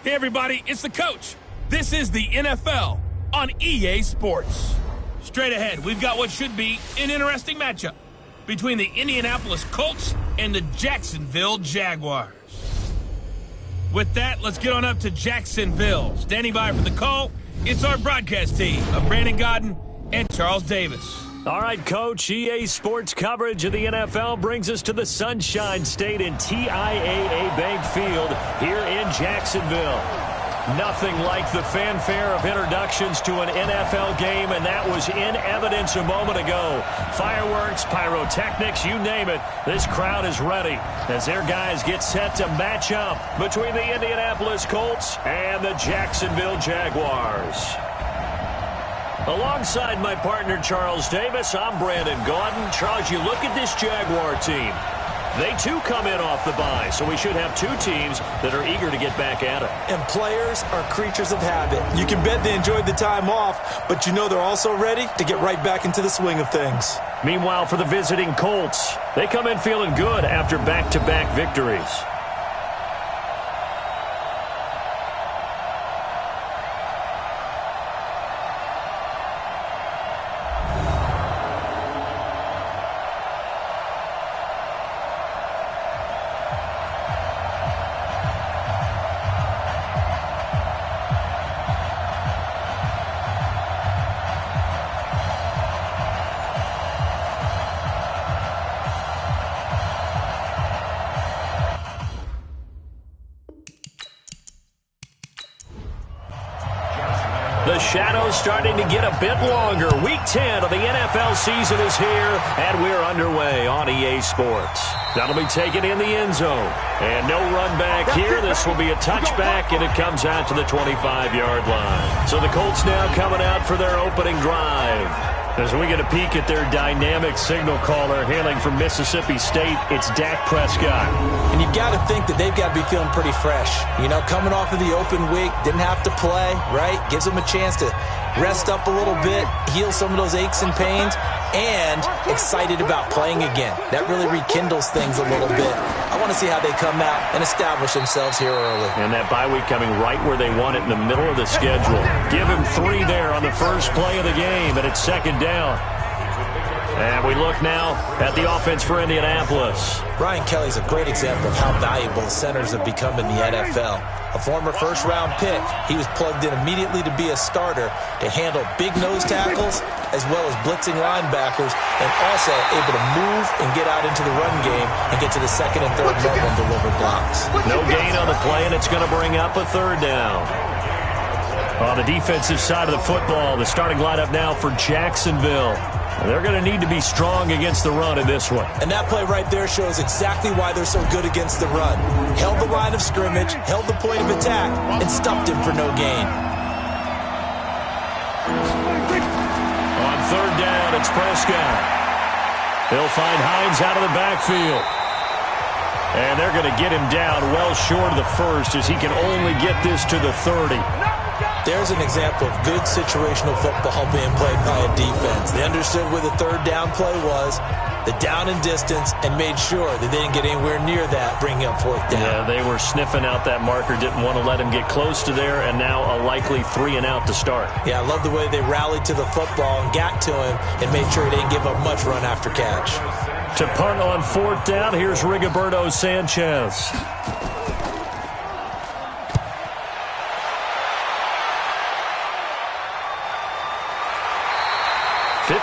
Hey everybody, it's the coach. This is the NFL on EA Sports. Straight ahead, we've got what should be an interesting matchup between the Indianapolis Colts and the Jacksonville Jaguars. With that, let's get on up to Jacksonville. Standing by for the call, it's our broadcast team of Brandon Godden and Charles Davis. All right, Coach, EA Sports coverage of the NFL brings us to the Sunshine State in TIAA Bank Field here in Jacksonville. Nothing like the fanfare of introductions to an NFL game, and that was in evidence a moment ago. Fireworks, pyrotechnics, you name it, this crowd is ready as their guys get set to match up between the Indianapolis Colts and the Jacksonville Jaguars. Alongside my partner, Charles Davis, I'm Brandon Godden. Charles, you look at this Jaguar team. They, too, come in off the bye, so we should have two teams that are eager to get back at it. And players are creatures of habit. You can bet they enjoyed the time off, but you know they're also ready to get right back into the swing of things. Meanwhile, for the visiting Colts, they come in feeling good after back-to-back victories. The shadow's starting to get a bit longer. Week 10 of the NFL season is here, and we're underway on EA Sports. That'll be taken in the end zone. And no run back here. This will be a touchback, and it comes out to the 25-yard line. So the Colts now coming out for their opening drive. As we get a peek at their dynamic signal caller hailing from Mississippi State, it's Dak Prescott. And you've got to think that they've got to be feeling pretty fresh. You know, coming off of the open week, didn't have to play, right? Gives them a chance to rest up a little bit, heal some of those aches and pains, and excited about playing again. That really rekindles things a little bit. I want to see how they come out and establish themselves here early. And that bye week coming right where they want it in the middle of the schedule. Give him 3 there on the first play of the game, and it's second down. And we look now at the offense for Indianapolis. Brian Kelly's a great example of how valuable centers have become in the NFL. A former first-round pick, he was plugged in immediately to be a starter to handle big nose tackles as well as blitzing linebackers, and also able to move and get out into the run game and get to the second and third level and deliver blocks. No gain on the play, and it's going to bring up a third down. On the defensive side of the football, the starting lineup now for Jacksonville. They're going to need to be strong against the run in this one. And that play right there shows exactly why they're so good against the run. Held the line of scrimmage, held the point of attack, and stuffed him for no gain. On third down, it's Prescott. He'll find Hines out of the backfield. And they're going to get him down well short of the first as he can only get this to the 30. There's an example of good situational football being played by a defense. They understood where the third down play was, the down and distance, and made sure that they didn't get anywhere near that, bringing up fourth down. Yeah, they were sniffing out that marker, didn't want to let him get close to there, and now a likely 3 and out to start. Yeah, I love the way they rallied to the football and got to him and made sure he didn't give up much run after catch. To punt on fourth down, here's Rigoberto Sanchez.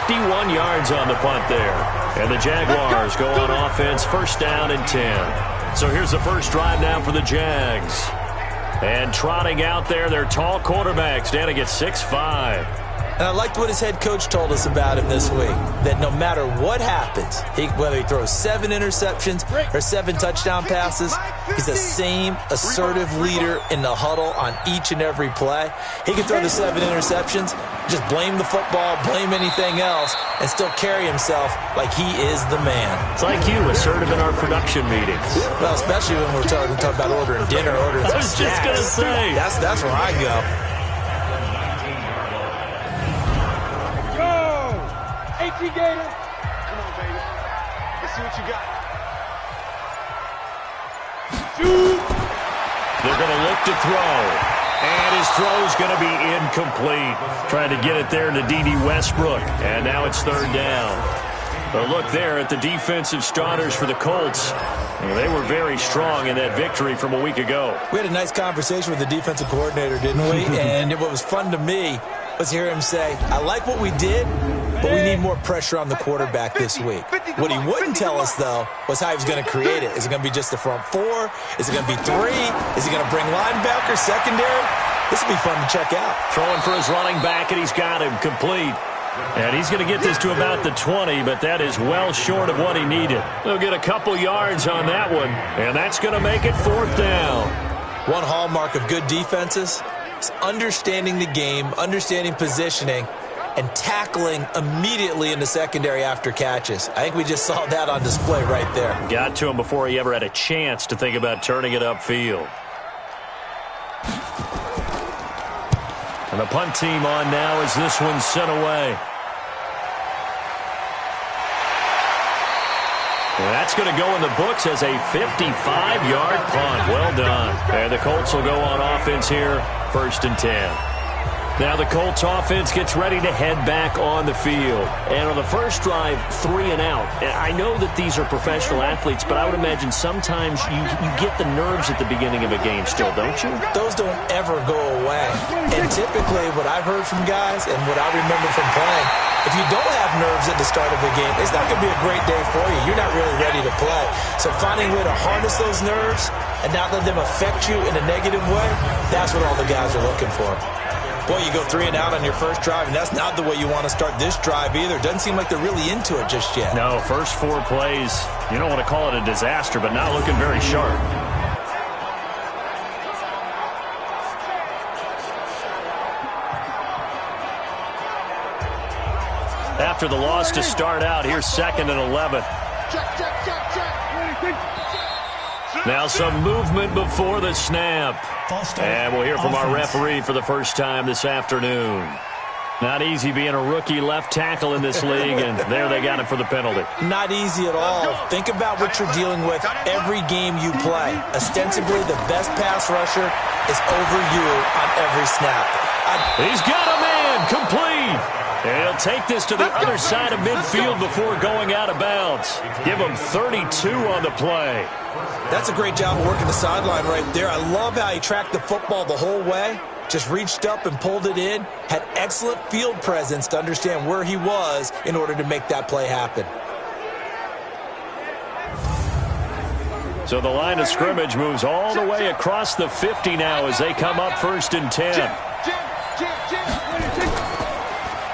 51 yards on the punt there. And the Jaguars go on offense, first down and 10. So here's the first drive now for the Jags. And trotting out there, their tall quarterback standing at 6'5". And I liked what his head coach told us about him this week, that no matter what happens, whether he throws 7 interceptions or 7 touchdown passes, he's the same assertive leader in the huddle on each and every play. He can throw the 7 interceptions, just blame the football, blame anything else, and still carry himself like he is the man. It's like you, assertive in our production meetings. Well, especially when we're talking about ordering dinner, ordering some snacks. I was just going to say. That's where I go. Gator. Come on, baby. Let's see what you got. Shoot! They're going to look to throw. And his throw's going to be incomplete. Trying to get it there to D.D. Westbrook. And now it's third down. But look there at the defensive starters for the Colts. They were very strong in that victory from a week ago. We had a nice conversation with the defensive coordinator, didn't we? And what was fun to me was hear him say, I like what we did, but we need more pressure on the quarterback this week. What he wouldn't tell us, though, was how he was going to create it. Is it going to be just the front four? Is it going to be three? Is he going to bring linebackers, secondary? This will be fun to check out. Throwing for his running back, and he's got him complete. And he's going to get this to about the 20, but that is well short of what he needed. He'll get a couple yards on that one, and that's going to make it fourth down. One hallmark of good defenses is understanding the game, understanding positioning, and tackling immediately in the secondary after catches. I think we just saw that on display right there. Got to him before he ever had a chance to think about turning it upfield. And the punt team on now as this one's sent away. And that's going to go in the books as a 55-yard punt. Well done. And the Colts will go on offense here, 1st and 10. Now the Colts offense gets ready to head back on the field. And on the first drive, 3 and out. And I know that these are professional athletes, but I would imagine sometimes you get the nerves at the beginning of a game still, don't you? Those don't ever go away. And typically what I've heard from guys and what I remember from playing, if you don't have nerves at the start of a game, it's not going to be a great day for you. You're not really ready to play. So finding a way to harness those nerves and not let them affect you in a negative way, that's what all the guys are looking for. Boy, you go 3 and out on your first drive, and that's not the way you want to start this drive either. Doesn't seem like they're really into it just yet. No, first 4 plays, you don't want to call it a disaster, but not looking very sharp. After the loss to start out, here's 2nd and 11. Now some movement before the snap. And we'll hear from our referee for the first time this afternoon. Not easy being a rookie left tackle in this league, and there they got him for the penalty. Not easy at all. Think about what you're dealing with every game you play. Ostensibly, the best pass rusher is over you on every snap. He's got a man complete. And he'll take this to the other side of midfield before going out of bounds. Give him 32 on the play. That's a great job of working the sideline right there. I love how he tracked the football the whole way. Just reached up and pulled it in. Had excellent field presence to understand where he was in order to make that play happen. So the line of scrimmage moves all the way across the 50 now as they come up 1st and 10.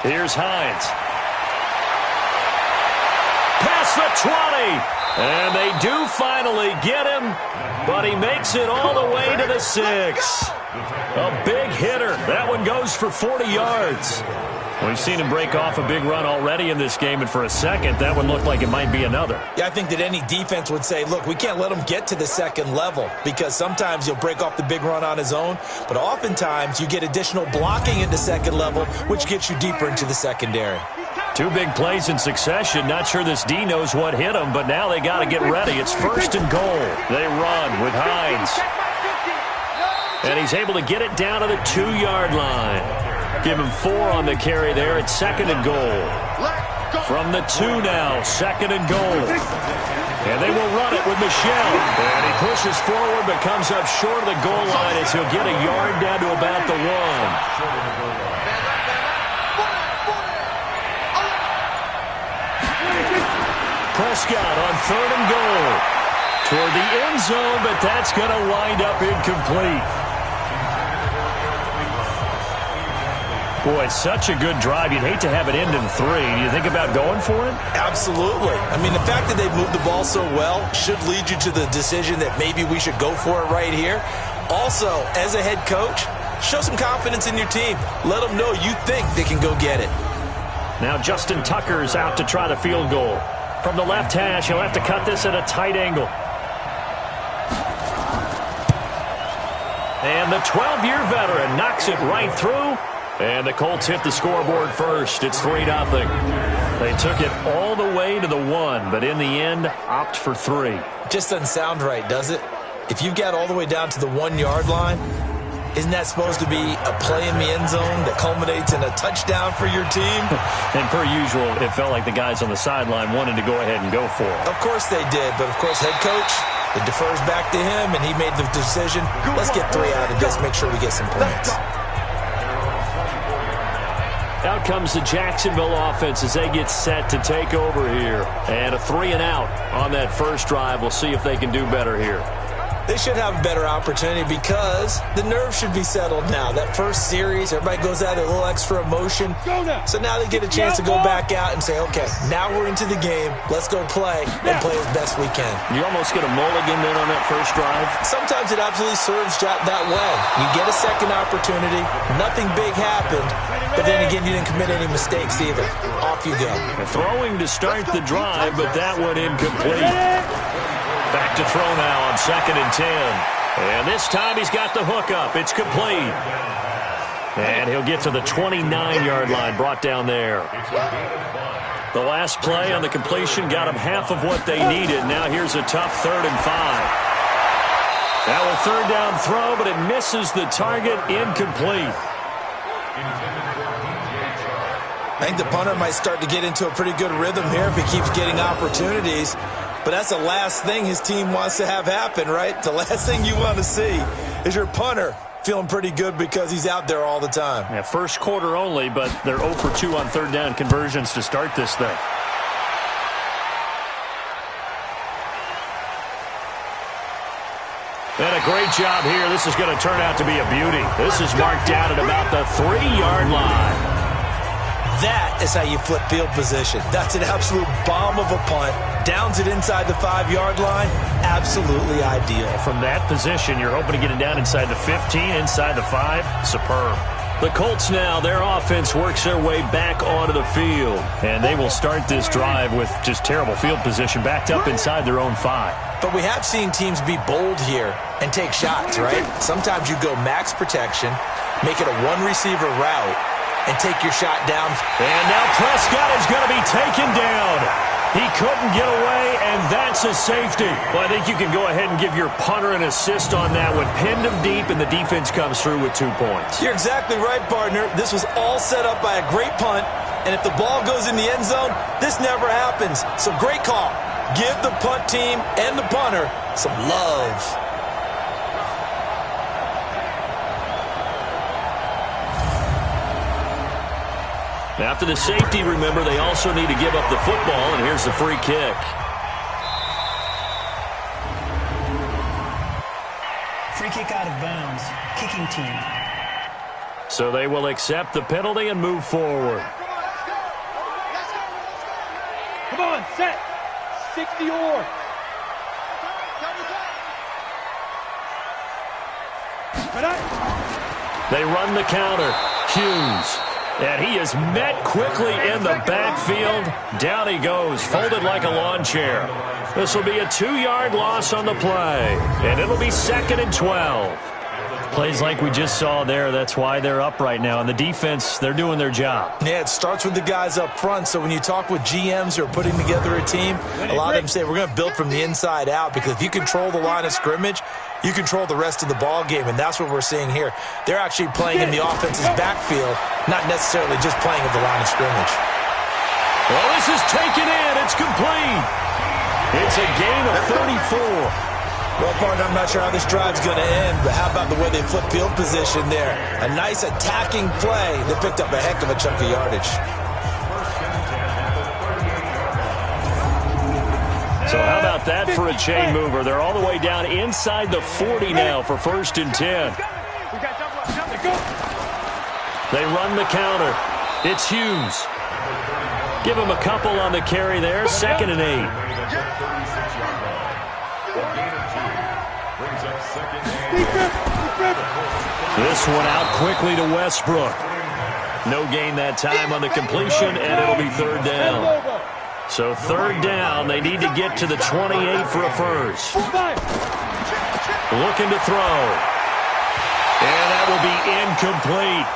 Here's Hines. Past the 20. And they do finally get him, but he makes it all the way to the 6. A big hitter. That one goes for 40 yards. We've seen him break off a big run already in this game, and for a second, that one looked like it might be another. Yeah, I think that any defense would say, look, we can't let him get to the 2nd level because sometimes he'll break off the big run on his own, but oftentimes you get additional blocking at the 2nd level, which gets you deeper into the secondary. 2 big plays in succession. Not sure this D knows what hit him, but now they got to get ready. It's 1st and goal. They run with Hines. And he's able to get it down to the 2-yard line. Give him 4 on the carry there. It's 2nd and goal. From the 2 now, 2nd and goal. And they will run it with Michel. And he pushes forward but comes up short of the goal line as he'll get a yard down to about the 1. Prescott on 3rd and goal. Toward the end zone, but that's going to wind up incomplete. Boy, it's such a good drive. You'd hate to have it end in 3. Do you think about going for it? Absolutely. I mean, the fact that they've moved the ball so well should lead you to the decision that maybe we should go for it right here. Also, as a head coach, show some confidence in your team. Let them know you think they can go get it. Now Justin Tucker's out to try the field goal. From the left hash, he'll have to cut this at a tight angle. And the 12-year veteran knocks it right through. And the Colts hit the scoreboard first. It's 3-0. They took it all the way to the 1, but in the end, opt for 3. Just doesn't sound right, does it? if you get all the way down to the 1-yard line, isn't that supposed to be a play in the end zone that culminates in a touchdown for your team? And per usual, it felt like the guys on the sideline wanted to go ahead and go for it. Of course they did, but of course head coach, it defers back to him, and he made the decision, let's get 3 out of this, make sure we get some points. Out comes the Jacksonville offense as they get set to take over here. And a 3-and-out on that first drive. We'll see if they can do better here. They should have a better opportunity because the nerves should be settled now. That first series, everybody goes out with a little extra emotion. So now they get a chance to go back out and say, okay, now we're into the game. Let's go play and play as best we can. You almost get a mulligan then on that first drive. Sometimes it absolutely serves that way. You get a second opportunity. Nothing big happened. But then again, you didn't commit any mistakes either. Off you go. Throwing to start the drive, but that one incomplete. Back to throw now on 2nd and 10. And this time he's got the hook up. It's complete. And he'll get to the 29-yard line, brought down there. The last play on the completion got him half of what they needed. Now here's a tough 3rd and 5. Now a 3rd down throw, but it misses the target, incomplete. I think the punter might start to get into a pretty good rhythm here if he keeps getting opportunities. But that's the last thing his team wants to have happen, right? The last thing you want to see is your punter feeling pretty good because he's out there all the time. Yeah, first quarter only, but they're 0 for 2 on 3rd down conversions to start this thing. And a great job here. This is going to turn out to be a beauty. This is marked down at about the 3-yard line. That is how you flip field position. That's an absolute bomb of a punt. Downs it inside the 5-yard line. Absolutely ideal. From that position, you're hoping to get it down inside the 15, inside the 5. Superb. The Colts now, their offense works their way back onto the field. And they will start this drive with just terrible field position backed up inside their own 5. But we have seen teams be bold here and take shots, right? Sometimes you go max protection, make it a 1-receiver route, and take your shot down. And now Prescott is going to be taken down. He couldn't get away, and that's a safety. Well, I think you can go ahead and give your punter an assist on that one. Pinned him deep, and the defense comes through with 2 points. You're exactly right, partner. This was all set up by a great punt, and if the ball goes in the end zone, this never happens. So great call. Give the punt team and the punter some love. After the safety, remember, they also need to give up the football, and here's the free kick. Free kick out of bounds. Kicking team. So they will accept the penalty and move forward. Come on, set. 60 or. They run the counter. Hughes. And he is met quickly in the backfield. Down he goes, folded like a lawn chair. This will be a 2-yard loss on the play. And it'll be 2nd and 12. Plays like we just saw there, that's why they're up right now. And the defense, they're doing their job. Yeah, it starts with the guys up front. So when you talk with GMs who are putting together a team, a lot of them say we're going to build from the inside out, because if you control the line of scrimmage, you control the rest of the ball game, and that's what we're seeing here. They're actually playing in the offense's backfield, not necessarily just playing at the line of scrimmage. Well, this is taken in. It's complete. It's a gain of 34. Well, partner, I'm not sure how this drive's going to end, but how about the way they flip field position there? A nice attacking play that picked up a heck of a chunk of yardage. So how about that for a chain mover? They're all the way down inside the 40 now for 1st and 10. They run the counter. It's Hughes. Give him a couple on the carry there. 2nd and 8. This one out quickly to Westbrook. No gain that time on the completion, and it'll be 3rd down. So 3rd down, they need to get to the 28 for a first. Looking to throw. And that will be incomplete.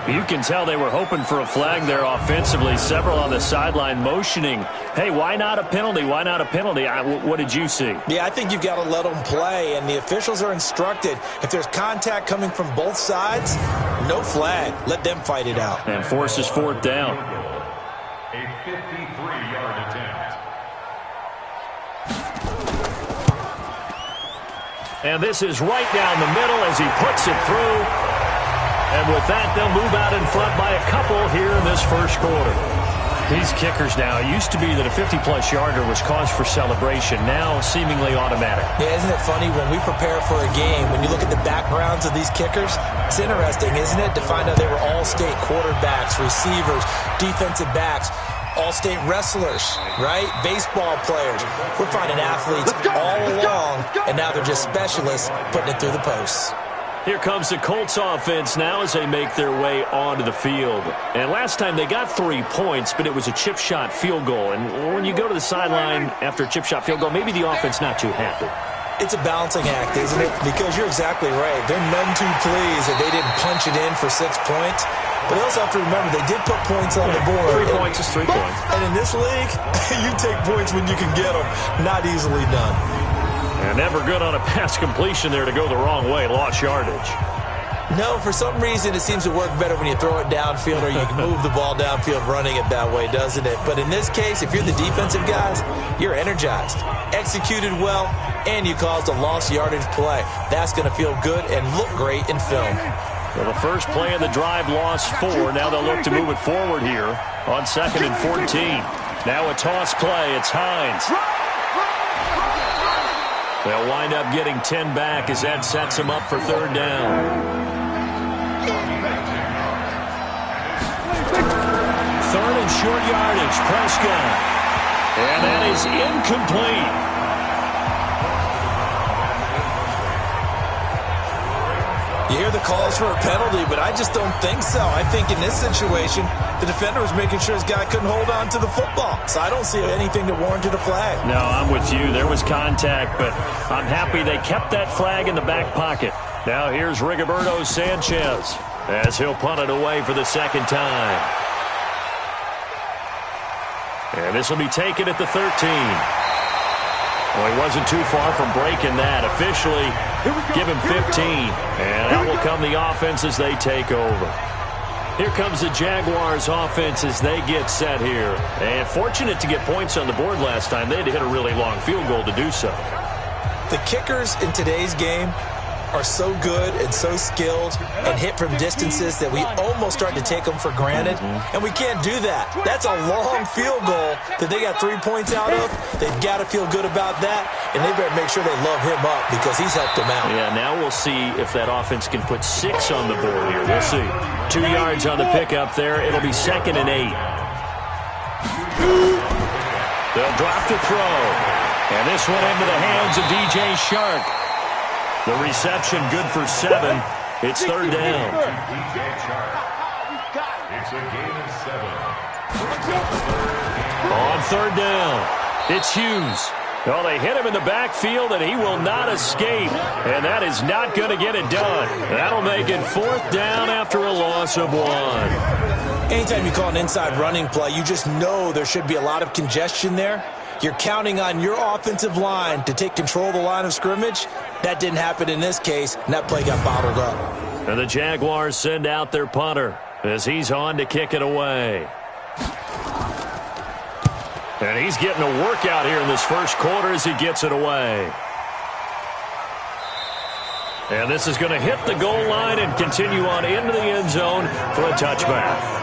You can tell they were hoping for a flag there offensively. Several on the sideline motioning, hey, why not a penalty? Why not a penalty? What did you see? Yeah, I think you've got to let them play, and the officials are instructed. If there's contact coming from both sides, no flag. Let them fight it out. And forces fourth down. A 53-yard attempt. And this is right down the middle as he puts it through. And with that, they'll move out in front by a couple here in this first quarter. These kickers now, it used to be that a 50-plus yarder was cause for celebration, now seemingly automatic. Yeah, isn't it funny when we prepare for a game, when you look at the backgrounds of these kickers, it's interesting, isn't it, to find out they were all-state quarterbacks, receivers, defensive backs, all-state wrestlers, right? Baseball players. We're finding athletes all along, and now they're just specialists putting it through the posts. Here comes the Colts offense now as they make their way onto the field. And last time they got 3 points, but it was a chip shot field goal. And when you go to the sideline after a chip shot field goal, maybe the offense not too happy. It's a balancing act, isn't it? Because you're exactly right. They're none too pleased that they didn't punch it in for 6 points. But they also have to remember they did put points on the board. 3 points is 3 points. And in this league, you take points when you can get them. Not easily done. And never good on a pass completion there to go the wrong way. Lost yardage. No, for some reason it seems to work better when you throw it downfield or you can move the ball downfield running it that way, doesn't it? But in this case, if you're the defensive guys, you're energized, executed well, and you caused a lost yardage play. That's going to feel good and look great in film. Well, the first play of the drive lost 4. Now they'll look to move it forward here on 2nd and 14. Now a toss play. It's Hines. They'll wind up getting 10 back as that sets them up for 3rd down. 3rd and short yardage. Prescott. And that is incomplete. You hear the calls for a penalty, but I just don't think so. I think in this situation, the defender was making sure his guy couldn't hold on to the football. So I don't see anything that warranted a flag. No, I'm with you. There was contact, but I'm happy they kept that flag in the back pocket. Now here's Rigoberto Sanchez as he'll punt it away for the 2nd time. And this will be taken at the 13. Well, he wasn't too far from breaking that. Officially, give him 15. And out will come the offense as they take over. Here comes the Jaguars offense as they get set here. And fortunate to get points on the board last time. They had to hit a really long field goal to do so. The kickers in today's game are so good and so skilled and hit from distances that we almost start to take them for granted. And we can't do that. That's a long field goal that they got 3 points out of. They've got to feel good about that, and they better make sure they love him up because he's helped them out. Yeah, now we'll see if that offense can put 6 on the board here. We'll see. 2 yards on the pickup there. It'll be 2nd and 8. They'll drop to throw. And this one into the hands of DJ Shark. The reception good for 7. It's 3rd down. It's a gain of 7. On 3rd down, it's Hughes. Well, they hit him in the backfield, and he will not escape. And that is not going to get it done. That'll make it 4th down after a loss of 1. Anytime you call an inside running play, you just know there should be a lot of congestion there. You're counting on your offensive line to take control of the line of scrimmage. That didn't happen in this case, and that play got bottled up. And the Jaguars send out their punter as he's on to kick it away. And he's getting a workout here in this first quarter as he gets it away. And this is going to hit the goal line and continue on into the end zone for a touchback.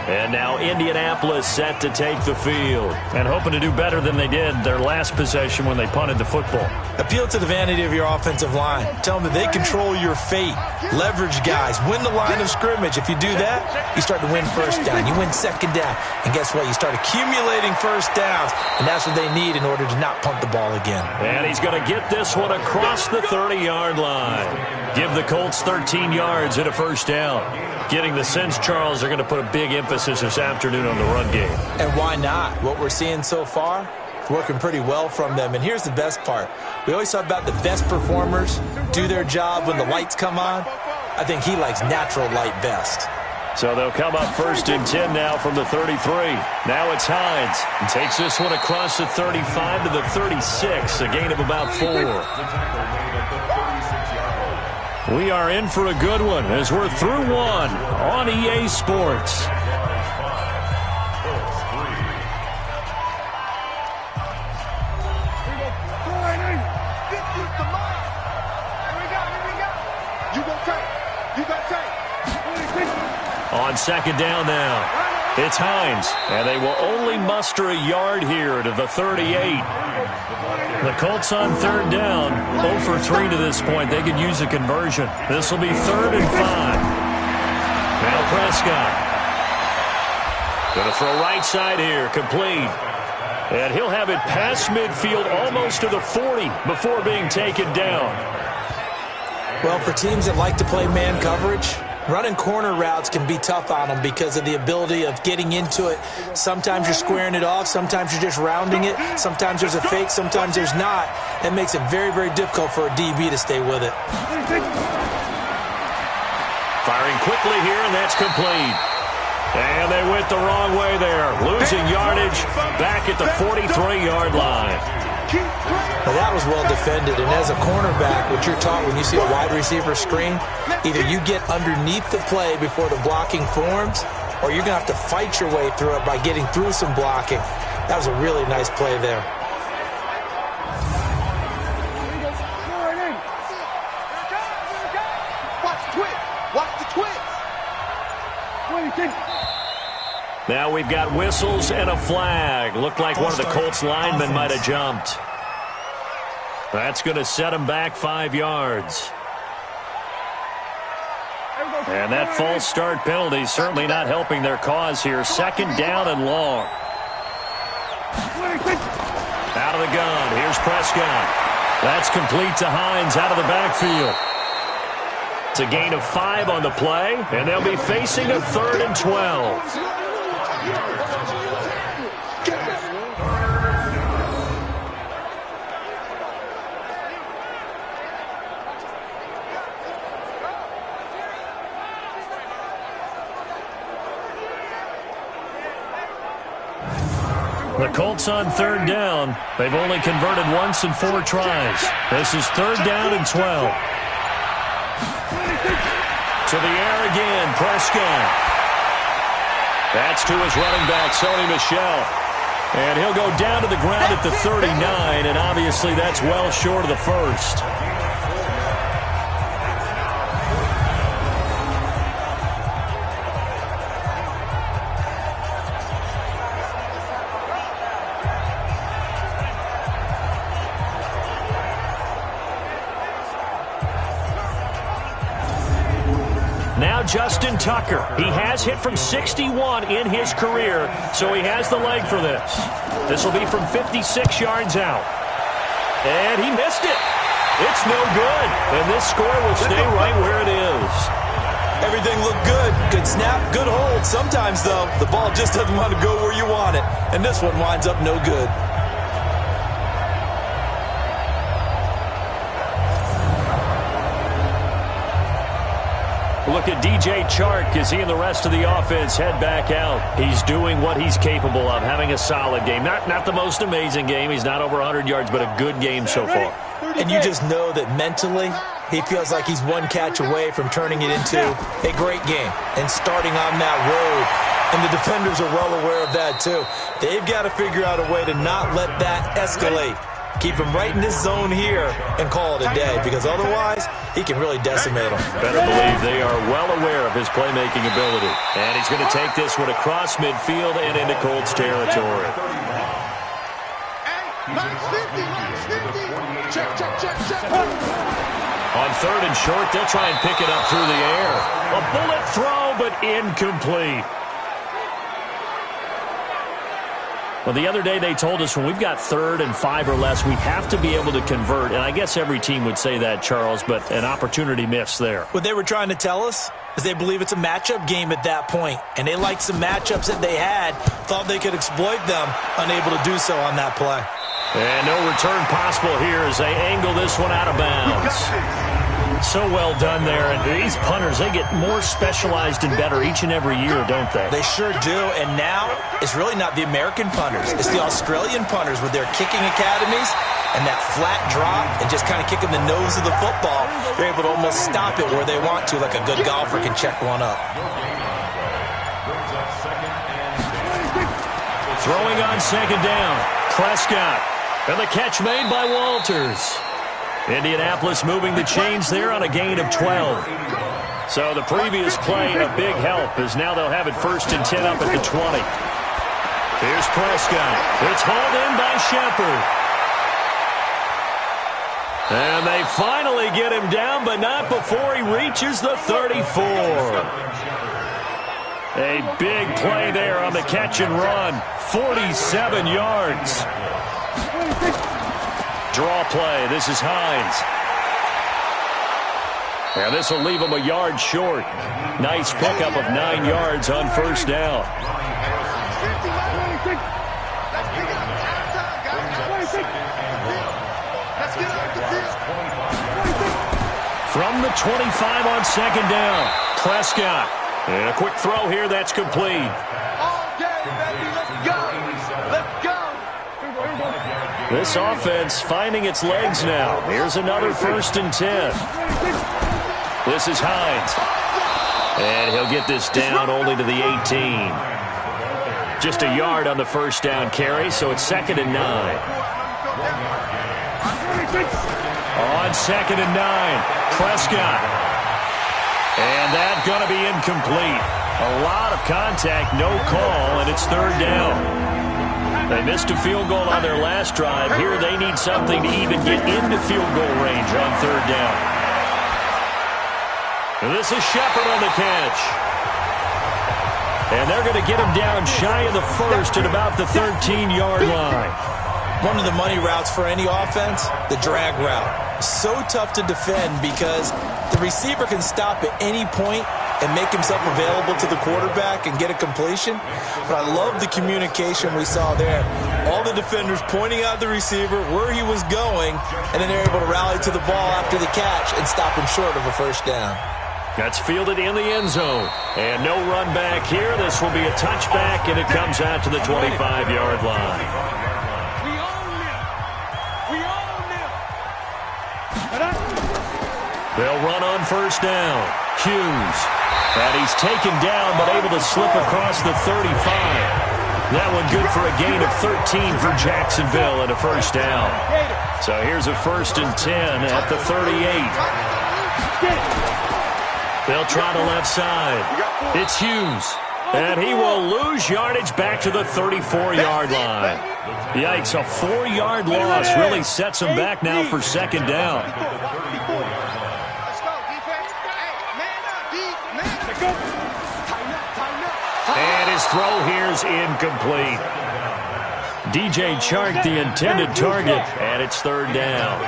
And now Indianapolis set to take the field and hoping to do better than they did their last possession when they punted the football. Appeal to the vanity of your offensive line. Tell them that they control your fate. Leverage guys. Win the line of scrimmage. If you do that, you start to win 1st down. You win 2nd down. And guess what? You start accumulating 1st downs. And that's what they need in order to not punt the ball again. And he's going to get this one across the 30-yard line. Give the Colts 13 yards at a 1st down. Getting the sense, Charles, they're going to put a big emphasis this afternoon on the run game. And why not? What we're seeing so far, it's working pretty well from them. And here's the best part. We always talk about the best performers do their job when the lights come on. I think he likes natural light best. So they'll come up 1st and 10 now from the 33. Now it's Hines. And takes this one across the 35 to the 36, a gain of about 4. We are in for a good one as we're through one on EA Sports. On 2nd down now, it's Hines, and they will only muster a yard here to the 38. The Colts on 3rd down, 0 for 3 to this point. They could use a conversion. This will be 3rd and 5. Now Prescott. Going to throw right side here, complete. And he'll have it past midfield almost to the 40 before being taken down. Well, for teams that like to play man coverage, running corner routes can be tough on them because of the ability of getting into it. Sometimes you're squaring it off. Sometimes you're just rounding it. Sometimes there's a fake. Sometimes there's not. That makes it very, very difficult for a DB to stay with it. Firing quickly here, and that's complete. And they went the wrong way there. Losing yardage back at the 43-yard line. Well, that was well defended, and as a cornerback, what you're taught when you see a wide receiver screen, either you get underneath the play before the blocking forms, or you're going to have to fight your way through it by getting through some blocking. That was a really nice play there. Watch the twist. Now we've got whistles and a flag. Looked like one of the Colts linemen might have jumped. That's going to set him back 5 yards. And that false start penalty certainly not helping their cause here. 2nd down and long. Out of the gun. Here's Prescott. That's complete to Hines out of the backfield. It's a gain of 5 on the play, and they'll be facing a 3rd and 12. The Colts on 3rd down. They've only converted once in 4 tries. This is 3rd down and 12. To the air again, Prescott. That's to his running back, Sony Michel. And he'll go down to the ground at the 39, and obviously that's well short of the first. Now Justin Tucker. He has hit from 61 in his career, so he has the leg for this. This will be from 56 yards out. And he missed it. It's no good. And this score will stay right where it is. Everything looked good. Good snap, good hold. Sometimes, though, the ball just doesn't want to go where you want it. And this one winds up no good. Look at DJ Chark as he and the rest of the offense head back out. He's doing what he's capable of, having a solid game. Not the most amazing game. He's not over 100 yards, but a good game so far. And you just know that mentally he feels like he's one catch away from turning it into a great game and starting on that road. And the defenders are well aware of that, too. They've got to figure out a way to not let that escalate. Keep him right in this zone here and call it a day, because otherwise he can really decimate them. Better believe they are well aware of his playmaking ability. And he's going to take this one across midfield and into Colts territory. On 3rd and short, they'll try and pick it up through the air. A bullet throw, but incomplete. Well, the other day they told us when we've got 3rd and 5 or less, we have to be able to convert. And I guess every team would say that, Charles, but an opportunity missed there. What they were trying to tell us is they believe it's a matchup game at that point. And they liked some matchups that they had, thought they could exploit them, unable to do so on that play. And no return possible here as they angle this one out of bounds. So well done there. And these punters, they get more specialized and better each and every year, don't they? They sure do. And now it's really not the American punters. It's the Australian punters with their kicking academies and that flat drop and just kind of kicking the nose of the football. They're able to almost stop it where they want to, like a good golfer can check one up. Throwing on second down. Prescott. And the catch made by Walters. Indianapolis moving the chains there on a gain of 12. So the previous play, a big help, as now they'll have it 1st and 10 up at the 20. Here's Prescott. It's hauled in by Shepard. And they finally get him down, but not before he reaches the 34. A big play there on the catch and run. 47 yards. Draw play. This is Hines. And this will leave him a yard short. Nice pickup of 9 yards on 1st down. From the 25 on 2nd down. Prescott. And a quick throw here. That's complete. This offense finding its legs now. Here's another 1st and 10. This is Hines. And he'll get this down only to the 18. Just a yard on the 1st down carry, so it's 2nd and 9. On 2nd and 9, Prescott. And that's going to be incomplete. A lot of contact, no call, and it's 3rd down. They missed a field goal on their last drive. Here they need something to even get into field goal range on 3rd down. And this is Shepard on the catch. And they're going to get him down shy of the 1st at about the 13-yard line. One of the money routes for any offense, the drag route. So tough to defend because the receiver can stop at any point and make himself available to the quarterback and get a completion. But I love the communication we saw there. All the defenders pointing out the receiver, where he was going, and then they're able to rally to the ball after the catch and stop him short of a 1st down. That's fielded in the end zone. And no run back here. This will be a touchback, and it comes out to the 25-yard line. They'll run on 1st down. Hughes. And he's taken down, but able to slip across the 35. That one good for a gain of 13 for Jacksonville and a 1st down. So here's a 1st and 10 at the 38. They'll try the left side. It's Hughes. And he will lose yardage back to the 34-yard line. Yikes, a 4-yard loss really sets him back now for 2nd down. And his throw here's incomplete. DJ Chark, the intended target, and it's 3rd down.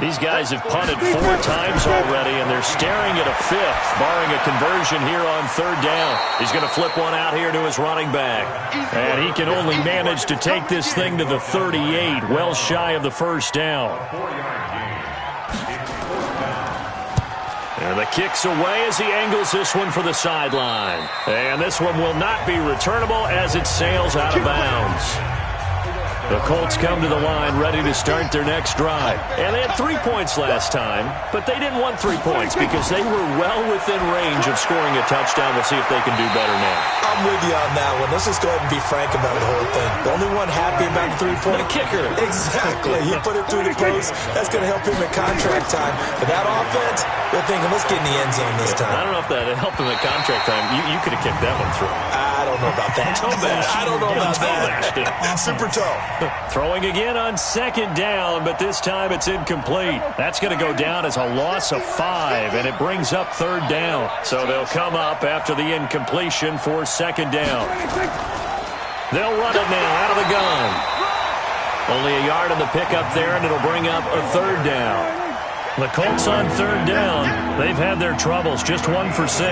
These guys have punted 4 times already, and they're staring at a 5th, barring a conversion here on 3rd down. He's going to flip one out here to his running back. And he can only manage to take this thing to the 38, well shy of the 1st down. And the kick's away as he angles this one for the sideline. And this one will not be returnable as it sails out of bounds. The Colts come to the line ready to start their next drive. And they had 3 points last time, but they didn't want 3 points because they were well within range of scoring a touchdown. We'll see if they can do better now. I'm with you on that one. Let's just go ahead and be frank about the whole thing. The only one happy about the 3-point kicker. Exactly. He put it through the post. That's going to help him at contract time. But that offense, they're thinking, let's get in the end zone this time. I don't know if that helped him at contract time. You could have kicked that one through. I don't know about that. I don't know about that. Super toe. Throwing again on 2nd down, but this time it's incomplete. That's going to go down as a loss of 5, and it brings up 3rd down. So they'll come up after the incompletion for 2nd down. They'll run it now out of the gun. Only a yard on the pickup there, and it'll bring up a 3rd down. The Colts on 3rd down. They've had their troubles, just 1 for 6.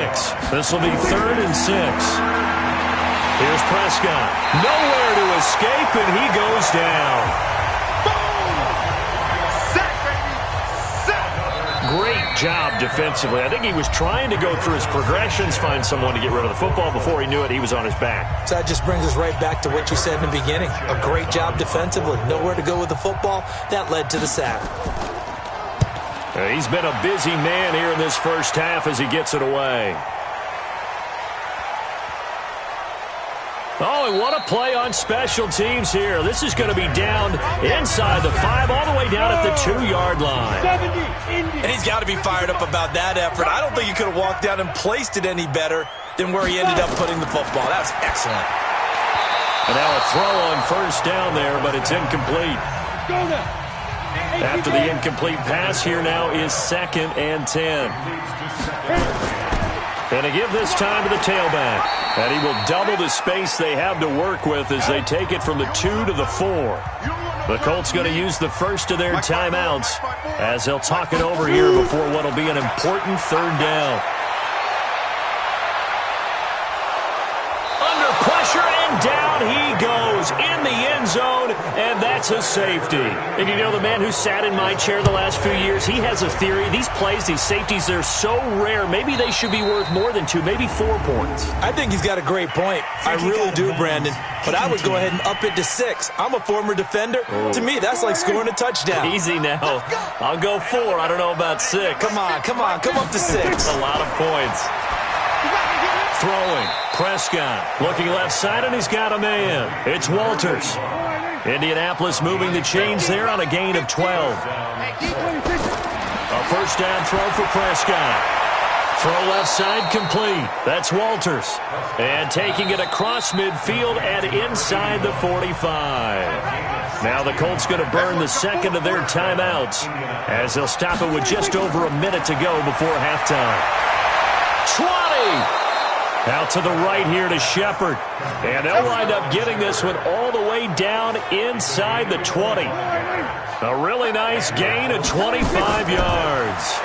This will be 3rd and 6. Here's Prescott. Nowhere to escape, and he goes down. Great job defensively. I think he was trying to go through his progressions, find someone to get rid of the football. Before he knew it, he was on his back. So that just brings us right back to what you said in the beginning. A great job defensively. Nowhere to go with the football. That led to the sack. He's been a busy man here in this first half as he gets it away. Oh, and what a play on special teams here. This is going to be down inside the 5, all the way down at the 2-yard line. And he's got to be fired up about that effort. I don't think he could have walked down and placed it any better than where he ended up putting the football. That was excellent. And now a throw on first down there, but it's incomplete. After the incomplete pass, here now is 2nd and 10. And to give this time to the tailback. And he will double the space they have to work with as they take it from the 2 to the 4. The Colts going to use the first of their timeouts as they'll talk it over here before what will be an important 3rd down. Under pressure, and down he goes in the end zone, and that's a safety. And you know, the man who sat in my chair the last few years, he has a theory. These plays, these safeties, they're so rare. Maybe they should be worth more than 2, maybe 4 points. I think he's got a great point. I really do, Brandon. But I would go ahead and up it to 6. I'm a former defender. To me, that's like scoring a touchdown. Easy now. I'll go 4. I don't know about 6. Come on. Come up to 6. A lot of points. Throwing. Prescott looking left side, and he's got a man. It's Walters. Indianapolis moving the chains there on a gain of 12. A first down throw for Prescott. Throw left side complete. That's Walters. And taking it across midfield and inside the 45. Now the Colts going to burn the 2nd of their timeouts as they'll stop it with just over a minute to go before halftime. 20! Out to the right here to Shepard. And they'll wind up getting this one all the way down inside the 20. A really nice gain of 25 yards.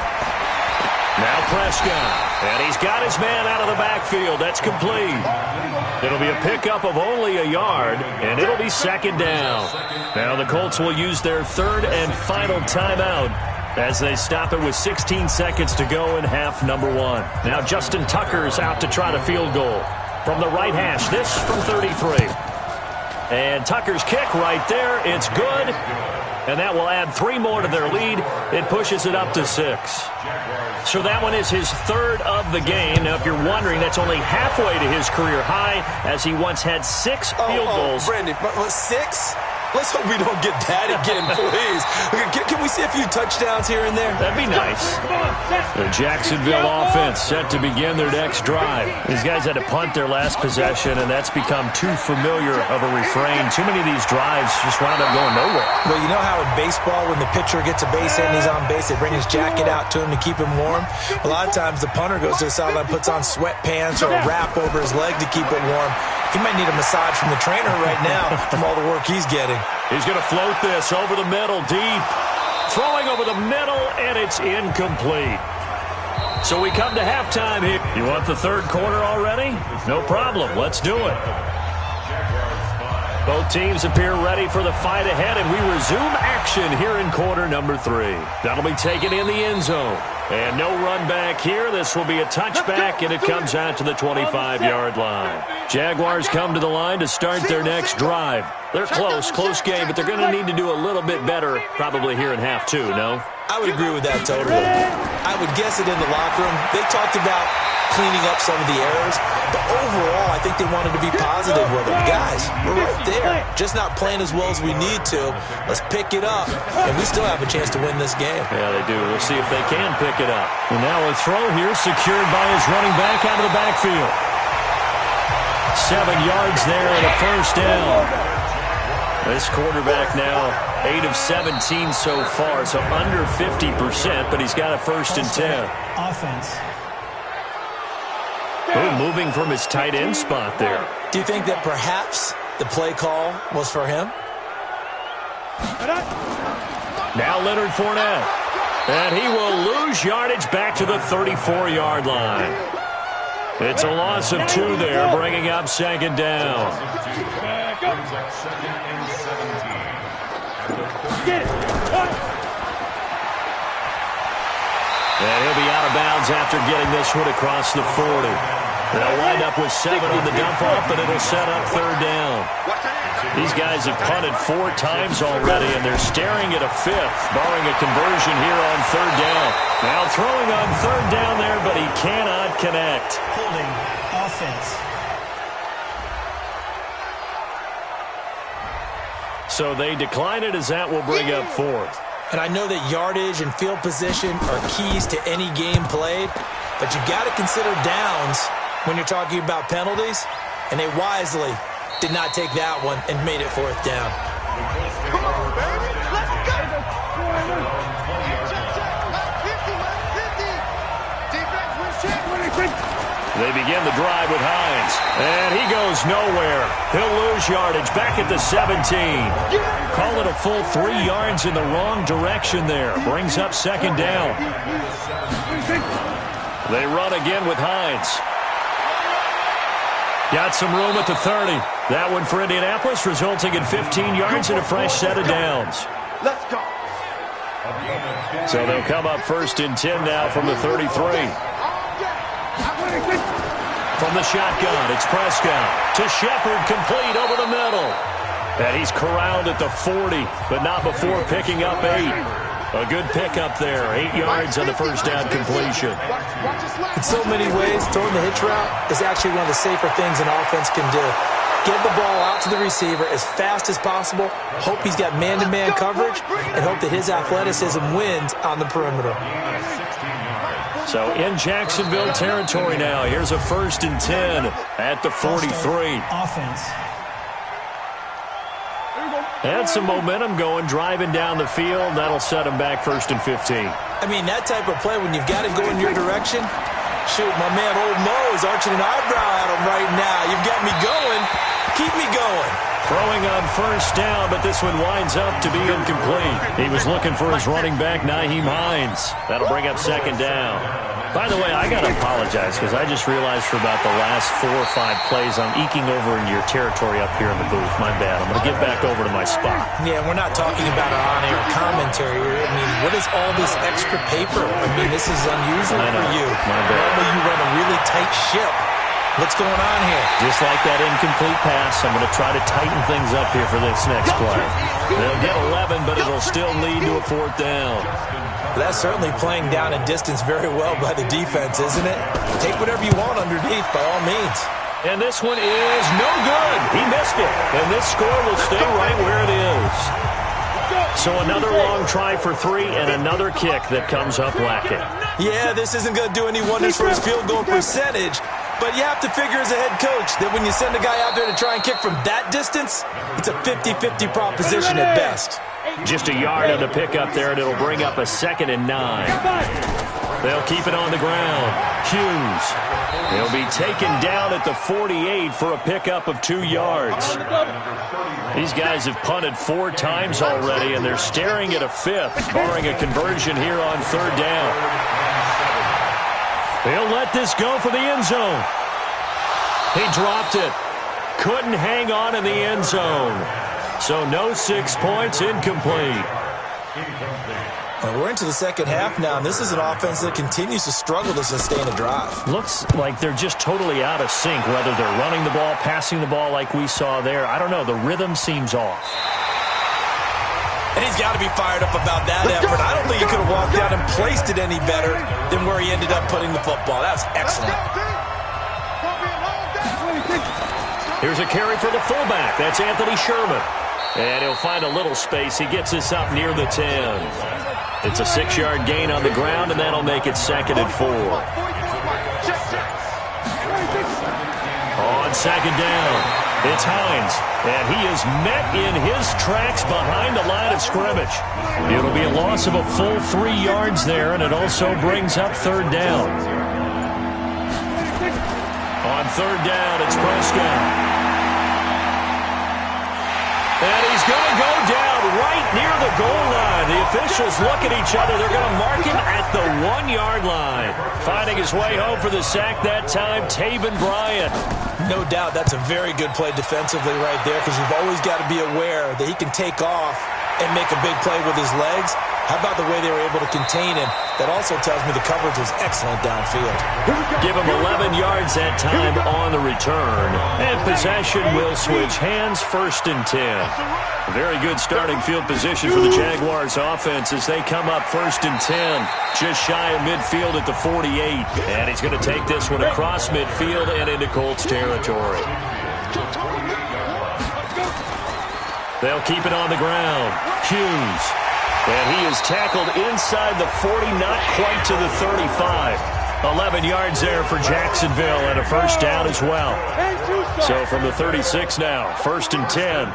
Now Prescott. And he's got his man out of the backfield. That's complete. It'll be a pickup of only a yard, and it'll be 2nd down. Now the Colts will use their 3rd and final timeout as they stop it with 16 seconds to go in half number 1. Now Justin Tucker's out to try to field goal from the right hash. This from 33. And Tucker's kick right there. It's good. And that will add 3 more to their lead. It pushes it up to 6. So that one is his 3rd of the game. Now, if you're wondering, that's only halfway to his career high, as he once had 6 field goals. Brandon, 6? Let's hope we don't get that again, please. Can we see a few touchdowns here and there? That'd be nice. The Jacksonville offense set to begin their next drive. These guys had to punt their last possession, and that's become too familiar of a refrain. Too many of these drives just wound up going nowhere. Well, you know how in baseball, when the pitcher gets a base hit and he's on base, they bring his jacket out to him to keep him warm? A lot of times the punter goes to the sideline, puts on sweatpants or a wrap over his leg to keep it warm. He might need a massage from the trainer right now from all the work he's getting. He's going to float this over the middle, deep. Throwing over the middle, and it's incomplete. So we come to halftime here. You want the 3rd quarter already? No problem. Let's do it. Both teams appear ready for the fight ahead, and we resume action here in quarter number 3. That'll be taken in the end zone. And no run back here. This will be a touchback, and it comes out to the 25-yard line. Jaguars come to the line to start their next drive. They're close game, but they're going to need to do a little bit better probably here in half 2, no? I would agree with that totally. I would guess it in the locker room. They talked about cleaning up some of the errors, but overall, I think they wanted to be positive with them. Guys, we're right there. Just not playing as well as we need to. Let's pick it up, and we still have a chance to win this game. Yeah, they do. We'll see if they can pick it up. And now a throw here secured by his running back out of the backfield. 7 yards there and a first down. This quarterback now 8 of 17 so far, so under 50%, but he's got a 1st and 10. Offense. Ooh, moving from his tight end spot there. Do you think that perhaps the play call was for him? Now Leonard Fournette. And he will lose yardage back to the 34-yard line. It's a loss of 2 there, bringing up 2nd down. And he'll be out of bounds after getting this one across the 40. They'll wind up with 7 on the dump-off, but it'll set up third down. These guys have punted 4 times already, and they're staring at a 5th, barring a conversion here on third down. Now throwing on third down there, but he cannot connect. Holding. Offense. So they decline it as that will bring up 4th. And I know that yardage and field position are keys to any game played, but you got to consider downs when you're talking about penalties, and they wisely did not take that one and made it 4th down. Come on, baby. Let's go. They begin the drive with Hines, and he goes nowhere. He'll lose yardage back at the 17. Call it a full 3 yards in the wrong direction there. Brings up second down. They run again with Hines. Got some room at the 30. That one for Indianapolis, resulting in 15 yards and a fresh set of downs. Let's go. So they'll come up 1st and 10 now from the 33. From the shotgun, it's Prescott to Shepard, complete over the middle. And he's corralled at the 40, but not before picking up 8. A good pickup there, 8 yards on the first down completion. In so many ways, throwing the hitch route is actually one of the safer things an offense can do. Get the ball out to the receiver as fast as possible, hope he's got man-to-man coverage, and hope that his athleticism wins on the perimeter. So in Jacksonville territory now, here's a 1st and 10 at the 43. Offense. Had some momentum going, driving down the field. That'll set him back 1st and 15. I mean, that type of play, when you've got to go in your direction, shoot, my man Old Mo is arching an eyebrow at him right now. You've got me going. Keep me going. Throwing on first down, but this one winds up to be incomplete. He was looking for his running back, Nyheim Hines. That'll bring up second down. By the way, I got to apologize because I just realized for about the last 4 or 5 plays I'm eking over into your territory up here in the booth. My bad. I'm going to get back over to my spot. Yeah, we're not talking about an on-air commentary here. I mean, what is all this extra paper? I mean, this is unusual for you. My bad. Normally you run a really tight ship. What's going on here? Just like that incomplete pass, I'm going to try to tighten things up here for this next play. They'll get 11, but it'll still lead to a 4th down. That's certainly playing down and distance very well by the defense, isn't it? Take whatever you want underneath, by all means. And this one is no good. He missed it. And this score will stay right where it is. So another long try for 3 and another kick that comes up lacking. Yeah, this isn't going to do any wonders for his field goal percentage. But you have to figure as a head coach that when you send a guy out there to try and kick from that distance, it's a 50-50 proposition at best. Just a yard on the pickup there, and it'll bring up a 2nd and 9. They'll keep it on the ground. Hughes. He'll be taken down at the 48 for a pickup of 2 yards. These guys have punted 4 times already, and they're staring at a 5th, barring a conversion here on third down. He'll let this go for the end zone. He dropped it. Couldn't hang on in the end zone. So no 6 points, incomplete. Well, we're into the second half now, and this is an offense that continues to struggle to sustain a drive. Looks like they're just totally out of sync, whether they're running the ball, passing the ball like we saw there. I don't know. The rhythm seems off. And he's got to be fired up about that effort. I don't think he could have walked out and placed it any better than where he ended up putting the football. That was excellent. Here's a carry for the fullback. That's Anthony Sherman. And he'll find a little space. He gets us up near the 10. It's a 6-yard gain on the ground, and that'll make it 2nd and 4. On second down, it's Hines. And he is met in his tracks behind the line of scrimmage. It'll be a loss of a full 3 yards there, and it also brings up third down. On third down, it's Prescott. And he's going to go down right near the goal line. The officials look at each other. They're going to mark him at the 1-yard line. Finding his way home for the sack that time, Taven Bryan. No doubt that's a very good play defensively right there, because you've always got to be aware that he can take off and make a big play with his legs. How about the way they were able to contain him? That also tells me the coverage was excellent downfield. Give him 11 yards that time on the return. And possession will switch hands, 1st and 10. A very good starting field position for the Jaguars offense as they come up 1st and 10. Just shy of midfield at the 48. And he's going to take this one across midfield and into Colts territory. They'll keep it on the ground. Hughes. And he is tackled inside the 40, not quite to the 35. 11 yards there for Jacksonville and a first down as well. So from the 36 now, 1st and 10.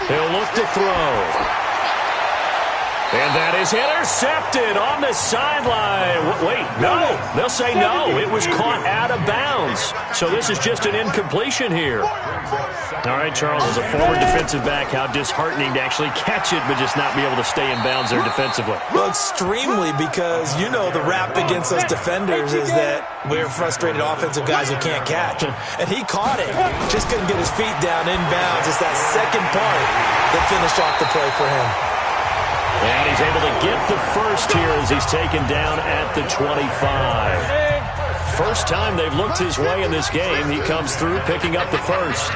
He'll look to throw. And that is intercepted on the sideline. Wait, no. They'll say no. It was caught out of bounds. So this is just an incompletion here. All right, Charles, as a former defensive back, how disheartening to actually catch it but just not be able to stay in bounds there defensively. Well, extremely, because, you know, the rap against us defenders is that we're frustrated offensive guys who can't catch. And he caught it. Just couldn't get his feet down in bounds. It's that second part that finished off the play for him. And he's able to get the first here as he's taken down at the 25. First time they've looked his way in this game. He comes through picking up the first.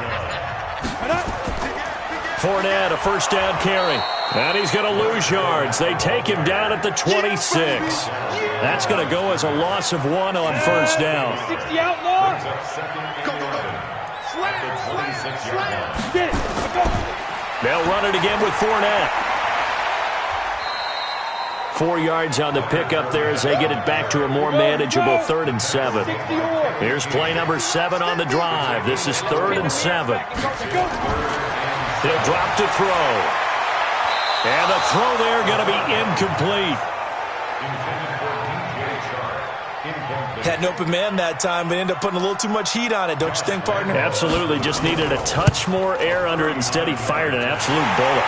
Fournette, a first down carry. And he's going to lose yards. They take him down at the 26. That's going to go as a loss of 1 on first down. 60 outlaw. They'll run it again with Fournette. 4 yards on the pickup there as they get it back to a more manageable 3rd and 7. Here's play number 7 on the drive. This is 3rd and 7. He'll drop to throw. And the throw there going to be incomplete. Had an open man that time, but ended up putting a little too much heat on it, don't you think, partner? Absolutely. Just needed a touch more air under it. Instead, he fired an absolute bullet.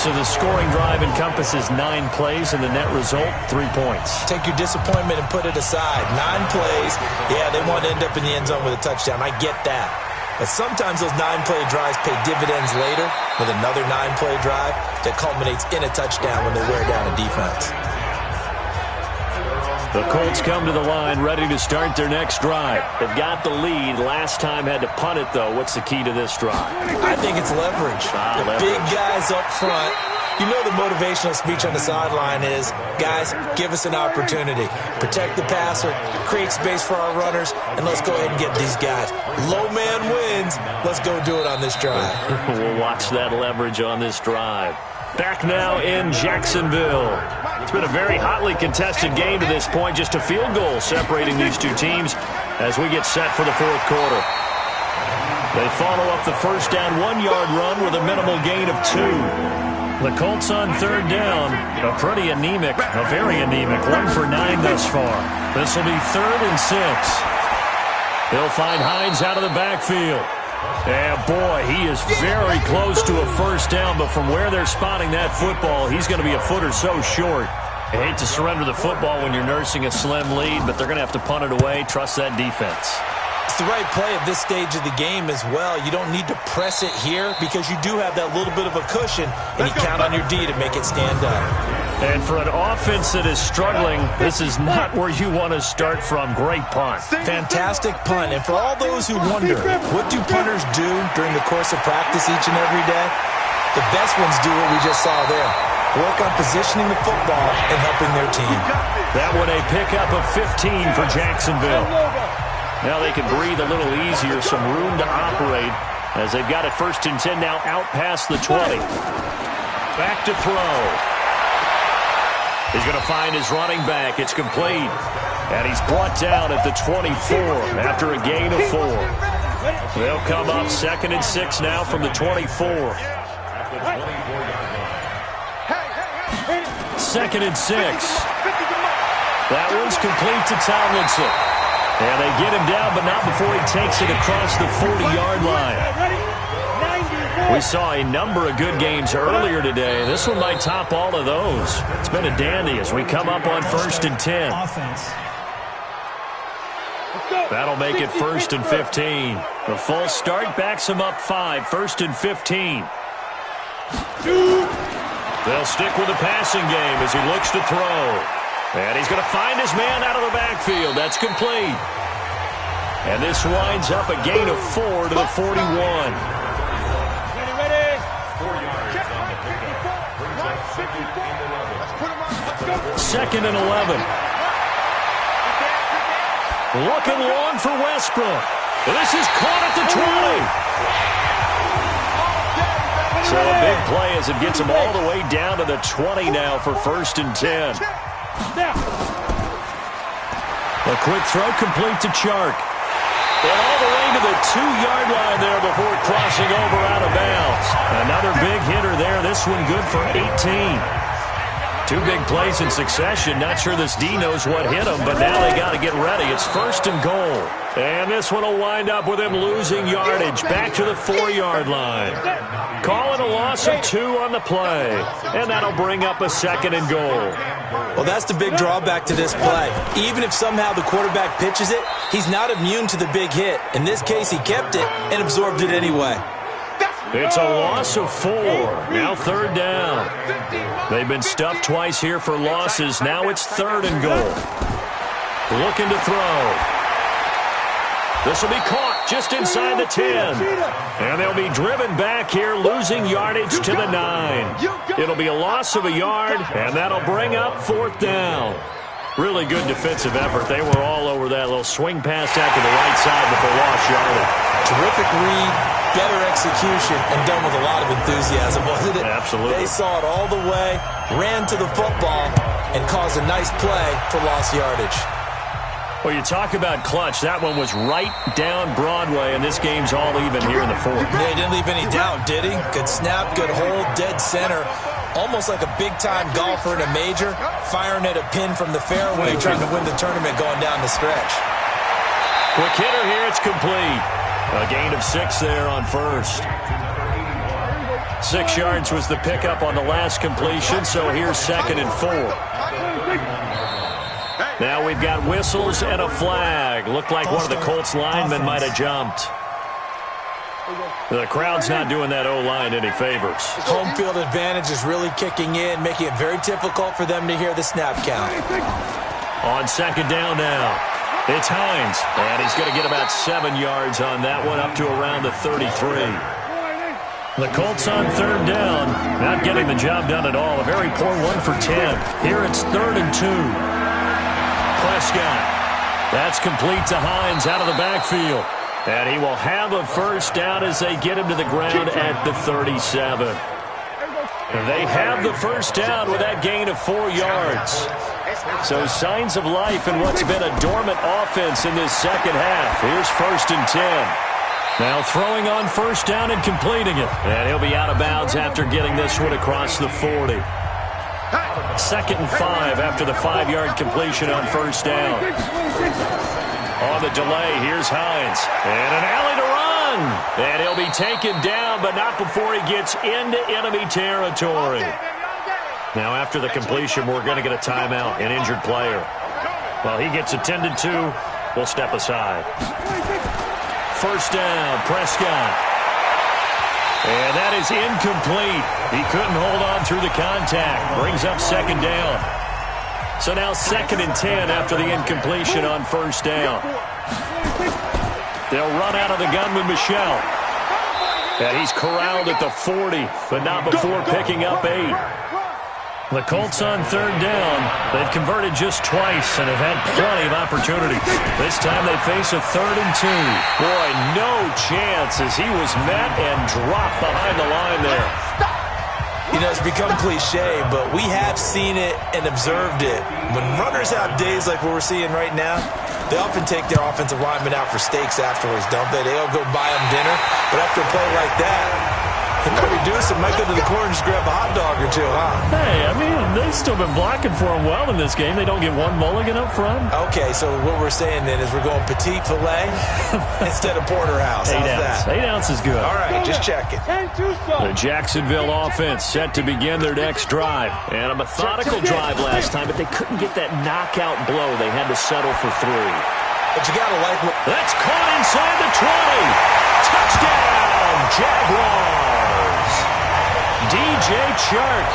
So the scoring drive encompasses 9 plays, and the net result, 3 points. Take your disappointment and put it aside. 9 plays. Yeah, they want to end up in the end zone with a touchdown. I get that. But sometimes those 9-play drives pay dividends later with another 9-play drive that culminates in a touchdown when they wear down a defense. The Colts come to the line ready to start their next drive. They've got the lead. Last time had to punt it, though. What's the key to this drive? I think it's leverage. Leverage. Big guys up front. You know the motivational speech on the sideline is, guys, give us an opportunity. Protect the passer, create space for our runners, and let's go ahead and get these guys. Low man wins. Let's go do it on this drive. We'll watch that leverage on this drive. Back now in Jacksonville. It's been a very hotly contested game to this point. Just a field goal separating these two teams as we get set for the 4th quarter. They follow up the first down 1-yard run with a minimal gain of 2. The Colts on 3rd down. A pretty anemic, a very anemic 1 for 9 thus far. This will be 3rd and 6. They'll find Hines out of the backfield. And boy, he is very close to a first down, but from where they're spotting that football, he's going to be a foot or so short. I hate to surrender the football when you're nursing a slim lead, but they're going to have to punt it away. Trust that defense. It's the right play at this stage of the game as well. You don't need to press it here because you do have that little bit of a cushion, and you count on your D to make it stand up. And for an offense that is struggling, this is not where you want to start from. Great punt. Fantastic punt. And for all those who wonder, what do punters do during the course of practice each and every day? The best ones do what we just saw there. Work on positioning the football and helping their team. That one a pickup of 15 for Jacksonville. Now they can breathe a little easier, some room to operate as they've got it 1st and 10 now out past the 20. Back to throw. He's going to find his running back. It's complete. And he's brought down at the 24 after a gain of 4. They'll come up 2nd and 6 now from the 24. 2nd and 6. That one's complete to Tomlinson. And they get him down, but not before he takes it across the 40-yard line. We saw a number of good games earlier today. This one might top all of those. It's been a dandy as we come up on 1st and 10. Offense. That'll make it 1st and 15. The full start backs him up 5. 1st and 15. They'll stick with the passing game as he looks to throw. And he's going to find his man out of the backfield. That's complete. And this winds up a gain of 4 to the 41. Ready. 4 yards on the pickup. Brings up 2nd and 11. Looking long for Westbrook. This is caught at the 20. So a big play as it gets him all the way down to the 20 now for 1st and 10. A quick throw complete to Chark. And all the way to the 2-yard line there before crossing over out of bounds. Another big hitter there. This one good for 18. 2 big plays in succession. Not sure this D knows what hit him, but now they got to get ready. It's 1st and goal. And this one will wind up with him losing yardage back to the 4-yard line. Calling a loss of 2 on the play. And that'll bring up a 2nd and goal. Well, that's the big drawback to this play. Even if somehow the quarterback pitches it, he's not immune to the big hit. In this case, he kept it and absorbed it anyway. It's a loss of 4. Now 3rd down. They've been stuffed twice here for losses. Now it's 3rd and goal. Looking to throw. This will be caught just inside the 10. And they'll be driven back here, losing yardage to the 9. It'll be a loss of a yard, and that'll bring up 4th down. Really good defensive effort. They were all over that little swing pass out to the right side, but they lost yardage. Terrific read, better execution, and done with a lot of enthusiasm, wasn't it? Absolutely. They saw it all the way, ran to the football, and caused a nice play for lost yardage. Well, you talk about clutch. That one was right down Broadway, and this game's all even here in the 4th. Yeah, he didn't leave any doubt, did he? Good snap, good hold, dead center. Almost like a big-time golfer in a major, firing at a pin from the fairway, trying to win the tournament going down the stretch. Quick hitter here, it's complete. A gain of 6 there on 1st. 6 yards was the pickup on the last completion, so here's 2nd and 4. Now we've got whistles and a flag. Looked like one of the Colts linemen might have jumped. The crowd's not doing that O-line any favors. Home field advantage is really kicking in, making it very difficult for them to hear the snap count. On 2nd down now, it's Hines. And he's going to get about 7 yards on that one, up to around the 33. The Colts on 3rd down, not getting the job done at all. A very poor 1 for 10. Here it's 3rd and 2. Prescott. That's complete to Hines out of the backfield. And he will have a 1st down as they get him to the ground at the 37. They have the 1st down with that gain of 4 yards. So signs of life in what's been a dormant offense in this 2nd half. Here's 1st and 10. Now throwing on 1st down and completing it. And he'll be out of bounds after getting this one across the 40. 2nd and 5 after the 5-yard completion on 1st down. On the delay, here's Hines. And an alley to run. And he'll be taken down, but not before he gets into enemy territory. Now after the completion, we're going to get a timeout, an injured player. Well, he gets attended to. We'll step aside. 1st down, Prescott. And that is incomplete. He couldn't hold on through the contact. Brings up 2nd down. So now 2nd and 10 after the incompletion on 1st down. They'll run out of the gun with Michel. And he's corralled at the 40, but not before picking up 8. The Colts on 3rd down. They've converted just twice and have had plenty of opportunities. This time they face a 3rd and 2. Boy, no chance as he was met and dropped behind the line there. You know, it's become cliche, but we have seen it and observed it. When runners have days like what we're seeing right now, they often take their offensive linemen out for steaks afterwards, don't they? They'll go buy them dinner. But after a play like that, they might reduce it, might go to the corner and just grab a hot dog or two, huh? Hey, I mean, they've still been blocking for him well in this game. They don't get one mulligan up front. Okay, so what we're saying then is we're going petite filet instead of porterhouse. How's that? 8 ounce is good. All right, just check it. The Jacksonville offense set to begin their next drive. And a methodical drive last time, but they couldn't get that knockout blow. They had to settle for 3. But you got to like what... That's caught inside the 20. Touchdown, Jaguars. DJ Chark,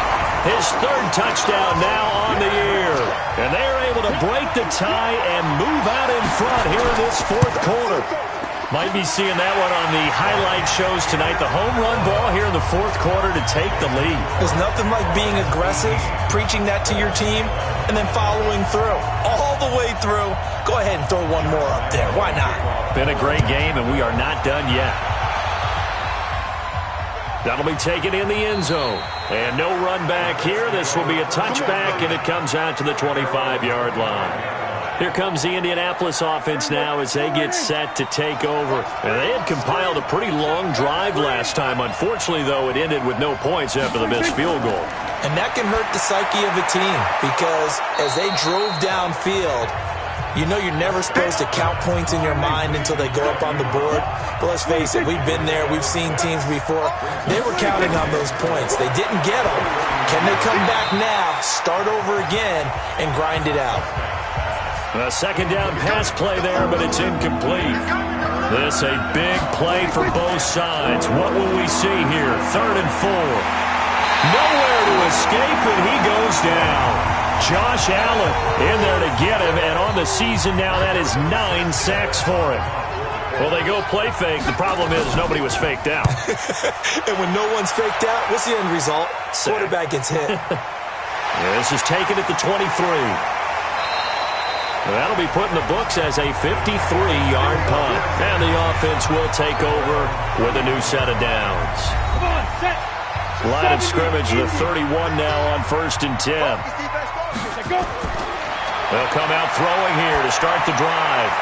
his third touchdown now on the year. And they are able to break the tie and move out in front here in this fourth quarter. Might be seeing that one on the highlight shows tonight. The home run ball here in the fourth quarter to take the lead. There's nothing like being aggressive, preaching that to your team, and then following through. All the way through. Go ahead and throw one more up there. Why not? Been a great game, and we are not done yet. That'll be taken in the end zone. And no run back here. This will be a touchback, and it comes out to the 25-yard line. Here comes the Indianapolis offense now as they get set to take over. And they had compiled a pretty long drive last time. Unfortunately, though, it ended with no points after the missed field goal. And that can hurt the psyche of a team because as they drove downfield, you know you're never supposed to count points in your mind until they go up on the board. But let's face it, we've been there. We've seen teams before. They were counting on those points. They didn't get them. Can they come back now, start over again, and grind it out? A second down pass play there, but it's incomplete. This a big play for both sides. What will we see here? 3rd and 4. Nowhere to escape, and he goes down. Josh Allen in there to get him, and on the season now, that is 9 sacks for him. Well, they go play fake. The problem is nobody was faked out. And when no one's faked out, what's the end result? Quarterback gets hit. This is taken at the 23. That'll be put in the books as a 53-yard punt. And the offense will take over with a new set of downs. Line of scrimmage, the 31 now on 1st and 10. They'll come out throwing here to start the drive.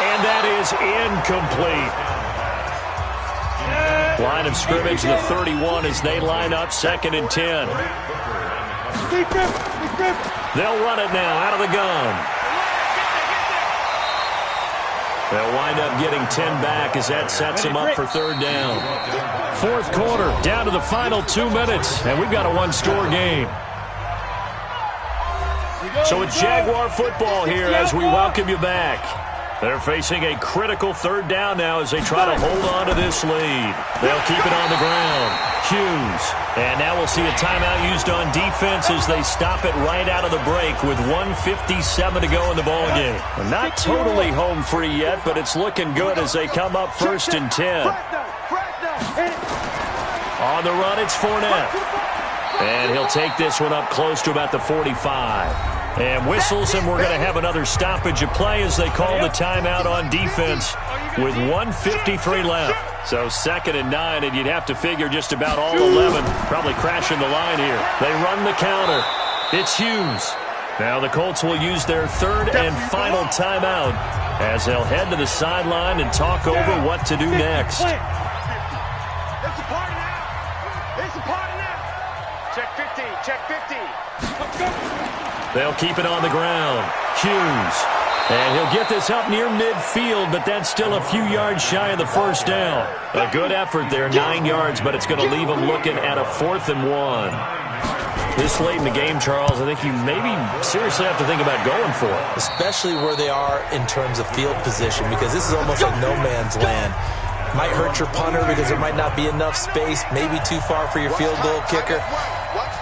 And that is incomplete. Line of scrimmage, the 31 as they line up 2nd and 10. They'll run it now out of the gun. They'll wind up getting 10 back as that sets them up for 3rd down. Fourth quarter, down to the final 2 minutes, and we've got a one-score game. So it's Jaguar football here as we welcome you back. They're facing a critical 3rd down now as they try to hold on to this lead. They'll keep it on the ground. Hughes. And now we'll see a timeout used on defense as they stop it right out of the break with 1:57 to go in the ballgame. Not totally home free yet, but it's looking good as they come up 1st and 10. On the run, it's Fournette. And he'll take this one up close to about the 45. And whistles, and we're going to have another stoppage of play as they call the timeout on defense with 1:53 left. So 2nd and 9, and you'd have to figure just about all 11 probably crashing the line here. They run the counter. It's Hughes. Now the Colts will use their 3rd and final timeout as they'll head to the sideline and talk over what to do next. It's a party now. It's a party now. Check 50. Check 50. They'll keep it on the ground. Hughes. And he'll get this up near midfield, but that's still a few yards shy of the 1st down. A good effort there, 9 yards, but it's going to leave them looking at a 4th and 1. This late in the game, Charles, I think you maybe seriously have to think about going for it. Especially where they are in terms of field position, because this is almost like no man's land. Might hurt your punter because there might not be enough space, maybe too far for your field goal kicker.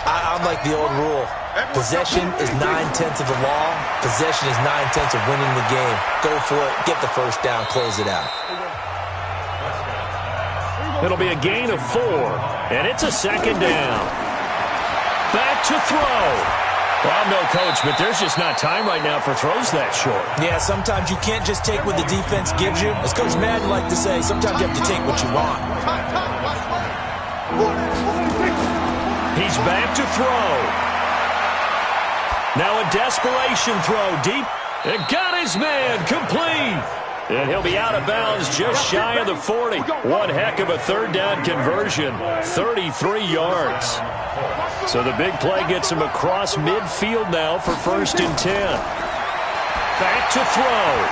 I'm like the old rule. Possession is 9/10 of the law. Possession is 9/10 of winning the game. Go for it. Get the 1st down. Close it out. It'll be a gain of 4, and it's a 2nd down. Back to throw. Well, I'm no coach, but there's just not time right now for throws that short. Yeah, sometimes you can't just take what the defense gives you. As Coach Madden liked to say, sometimes you have to take what you want. He's back to throw. Now a desperation throw deep. And got his man complete. And he'll be out of bounds just shy of the 40. One heck of a 3rd down conversion. 33 yards. So the big play gets him across midfield now for 1st and 10. Back to throw.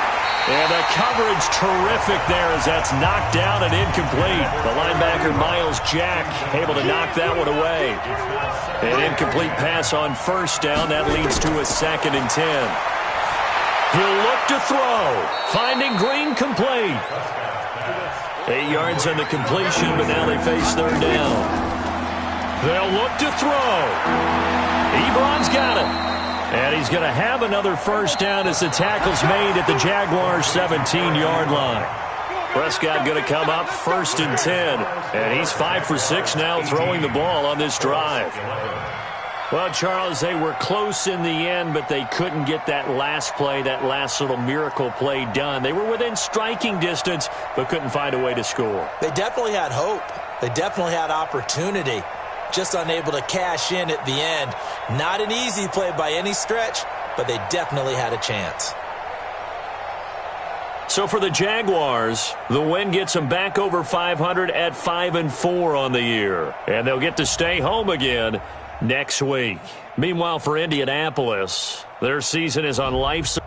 And the coverage terrific there as that's knocked down and incomplete. The linebacker, Miles Jack, able to knock that one away. An incomplete pass on 1st down. That leads to a 2nd and 10. He'll look to throw. Finding Green complete. 8 yards on the completion, but now they face third down. They'll look to throw. Ebron's got it. And he's going to have another first down as the tackle's made at the Jaguars' 17-yard line. Prescott going to come up 1st and 10. And he's 5 for 6 now throwing the ball on this drive. Well, Charles, they were close in the end, but they couldn't get that last play, that last little miracle play done. They were within striking distance, but couldn't find a way to score. They definitely had hope. They definitely had opportunity. Just unable to cash in at the end. Not an easy play by any stretch, but they definitely had a chance. So for the Jaguars, the win gets them back over 500 at 5-4 on the year. And they'll get to stay home again next week. Meanwhile, for Indianapolis, their season is on life support.